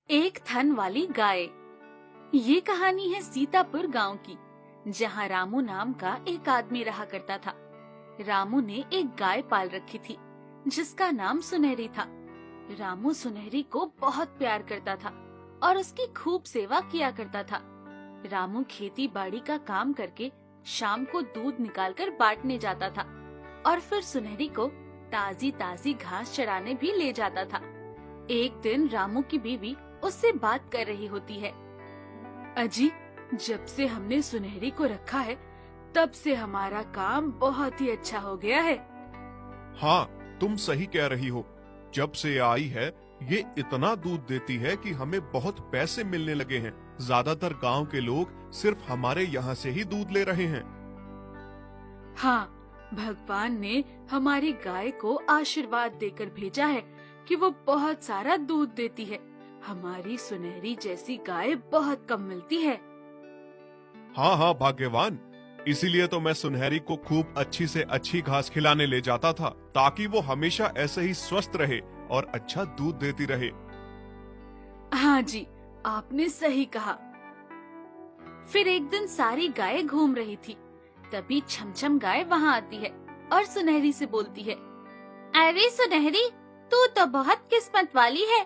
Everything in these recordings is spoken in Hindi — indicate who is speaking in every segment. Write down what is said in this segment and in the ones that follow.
Speaker 1: एक थन वाली गाय। ये कहानी है सीतापुर गांव की, जहां रामू नाम का एक आदमी रहा करता था। रामू ने एक गाय पाल रखी थी जिसका नाम सुनहरी था। रामू सुनहरी को बहुत प्यार करता था और उसकी खूब सेवा किया करता था। रामू खेती बाड़ी का काम करके शाम को दूध निकालकर बांटने जाता था और फिर सुनहरी को ताजी ताजी घास चराने भी ले जाता था। एक दिन रामू की बीवी उससे बात कर रही होती है। अजी, जब से हमने सुनहरी को रखा है तब से हमारा काम बहुत ही अच्छा हो गया है।
Speaker 2: हाँ, तुम सही कह रही हो। जब से आई है ये इतना दूध देती है कि हमें बहुत पैसे मिलने लगे हैं। ज्यादातर गांव के लोग सिर्फ हमारे यहाँ से ही दूध ले रहे हैं।
Speaker 1: हाँ, भगवान ने हमारी गाय को आशीर्वाद देकर भेजा है कि वो बहुत सारा दूध देती है। हमारी सुनहरी जैसी गाय बहुत कम मिलती है।
Speaker 2: हाँ हाँ, भाग्यवान। इसीलिए तो मैं सुनहरी को खूब अच्छी से अच्छी घास खिलाने ले जाता था, ताकि वो हमेशा ऐसे ही स्वस्थ रहे और अच्छा दूध देती रहे।
Speaker 1: हाँ जी, आपने सही कहा। फिर एक दिन सारी गाय घूम रही थी, तभी छमछम गाय वहाँ आती है और सुनहरी से बोलती है, अरे सुनहरी, तू तो बहुत किस्मत वाली है।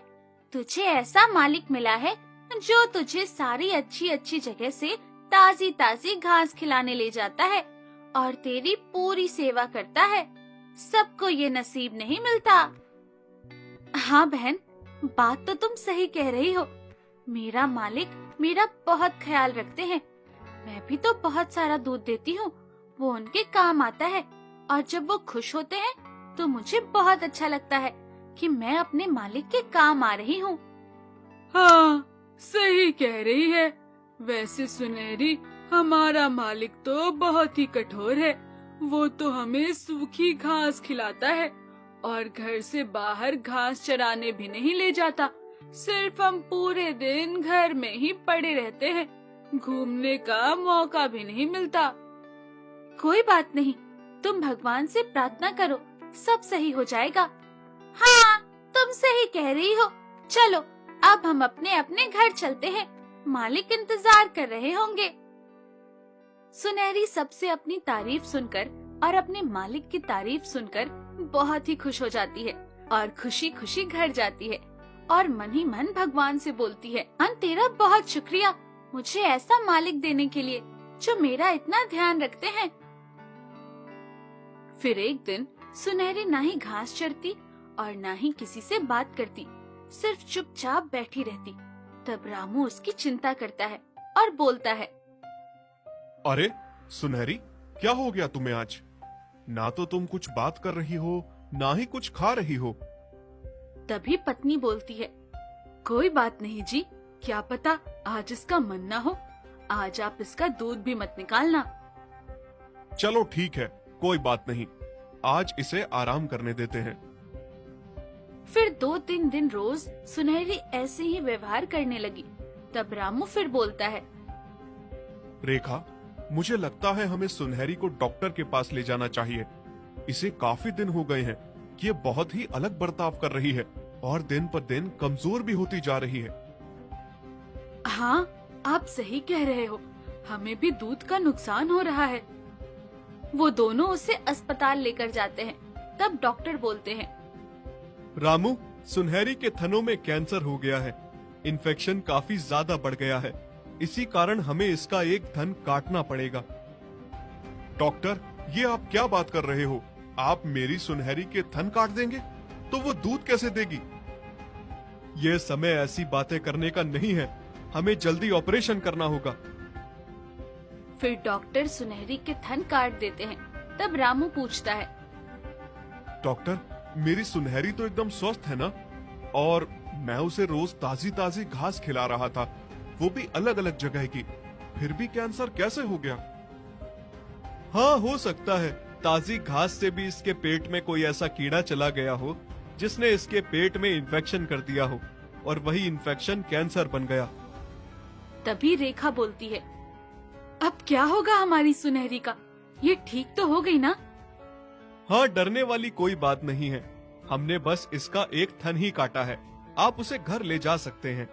Speaker 1: तुझे ऐसा मालिक मिला है जो तुझे सारी अच्छी अच्छी जगह से ताजी ताजी घास खिलाने ले जाता है और तेरी पूरी सेवा करता है। सबको ये नसीब नहीं मिलता। हाँ बहन, बात तो तुम सही कह रही हो। मेरा मालिक मेरा बहुत ख्याल रखते हैं। मैं भी तो बहुत सारा दूध देती हूँ, वो उनके काम आता है और जब वो खुश होते हैं तो मुझे बहुत अच्छा लगता है कि मैं अपने मालिक के काम आ रही हूँ। हाँ, सही कह रही है। वैसे सुनहरी, हमारा मालिक तो बहुत ही कठोर है। वो तो हमें सूखी घास खिलाता है और घर से बाहर घास चराने भी नहीं ले जाता। सिर्फ हम पूरे दिन घर में ही पड़े रहते हैं, घूमने का मौका भी नहीं मिलता। कोई बात नहीं, तुम भगवान से प्रार्थना करो, सब सही हो जाएगा। हाँ, तुम सही कह रही हो। चलो, अब हम अपने अपने घर चलते हैं, मालिक इंतजार कर रहे होंगे। सुनहरी सबसे अपनी तारीफ सुनकर और अपने मालिक की तारीफ सुनकर बहुत ही खुश हो जाती है और खुशी खुशी घर जाती है और मन ही मन भगवान से बोलती है, तेरा बहुत शुक्रिया मुझे ऐसा मालिक देने के लिए जो मेरा इतना ध्यान रखते हैं। फिर एक दिन सुनहरी ना ही घास चरती और ना ही किसी से बात करती, सिर्फ चुपचाप बैठी रहती। तब रामू उसकी चिंता करता है और बोलता है,
Speaker 2: अरे सुनहरी, क्या हो गया तुम्हें आज? ना तो तुम कुछ बात कर रही हो, ना ही कुछ खा रही हो।
Speaker 1: तभी पत्नी बोलती है, कोई बात नहीं जी, क्या पता आज इसका मन ना हो। आज आप इसका दूध भी मत निकालना।
Speaker 2: चलो ठीक है, कोई बात नहीं, आज इसे आराम करने देते हैं।
Speaker 1: फिर 2-3 दिन रोज सुनहरी ऐसे ही व्यवहार करने लगी। तब रामू फिर बोलता है,
Speaker 2: रेखा, मुझे लगता है हमें सुनहरी को डॉक्टर के पास ले जाना चाहिए। इसे काफी दिन हो गए हैं कि ये बहुत ही अलग बर्ताव कर रही है और दिन पर दिन कमजोर भी होती जा रही है।
Speaker 1: हाँ, आप सही कह रहे हो, हमें भी दूध का नुकसान हो रहा है। वो दोनों उसे अस्पताल लेकर जाते हैं। तब डॉक्टर बोलते हैं,
Speaker 2: रामू, सुनहरी के थनों में कैंसर हो गया है। इन्फेक्शन काफी ज्यादा बढ़ गया है, इसी कारण हमें इसका एक थन काटना पड़ेगा। डॉक्टर, ये आप क्या बात कर रहे हो? आप मेरी सुनहरी के थन काट देंगे तो वो दूध कैसे देगी? ये समय ऐसी बातें करने का नहीं है, हमें जल्दी ऑपरेशन करना होगा।
Speaker 1: फिर डॉक्टर सुनहरी के थन काट देते हैं। तब रामू पूछता है,
Speaker 2: डॉक्टर, मेरी सुनहरी तो एकदम स्वस्थ है ना? और मैं उसे रोज ताजी ताजी घास खिला रहा था, वो भी अलग अलग जगह की, फिर भी कैंसर कैसे हो गया? हाँ, हो सकता है ताजी घास से भी इसके पेट में कोई ऐसा कीड़ा चला गया हो जिसने इसके पेट में इन्फेक्शन कर दिया हो और वही इन्फेक्शन कैंसर बन गया।
Speaker 1: तभी रेखा बोलती है, अब क्या होगा हमारी सुनहरी का? ये ठीक तो हो गई ना?
Speaker 2: हाँ, डरने वाली कोई बात नहीं है, हमने बस इसका एक थन ही काटा है। आप उसे घर ले जा सकते हैं।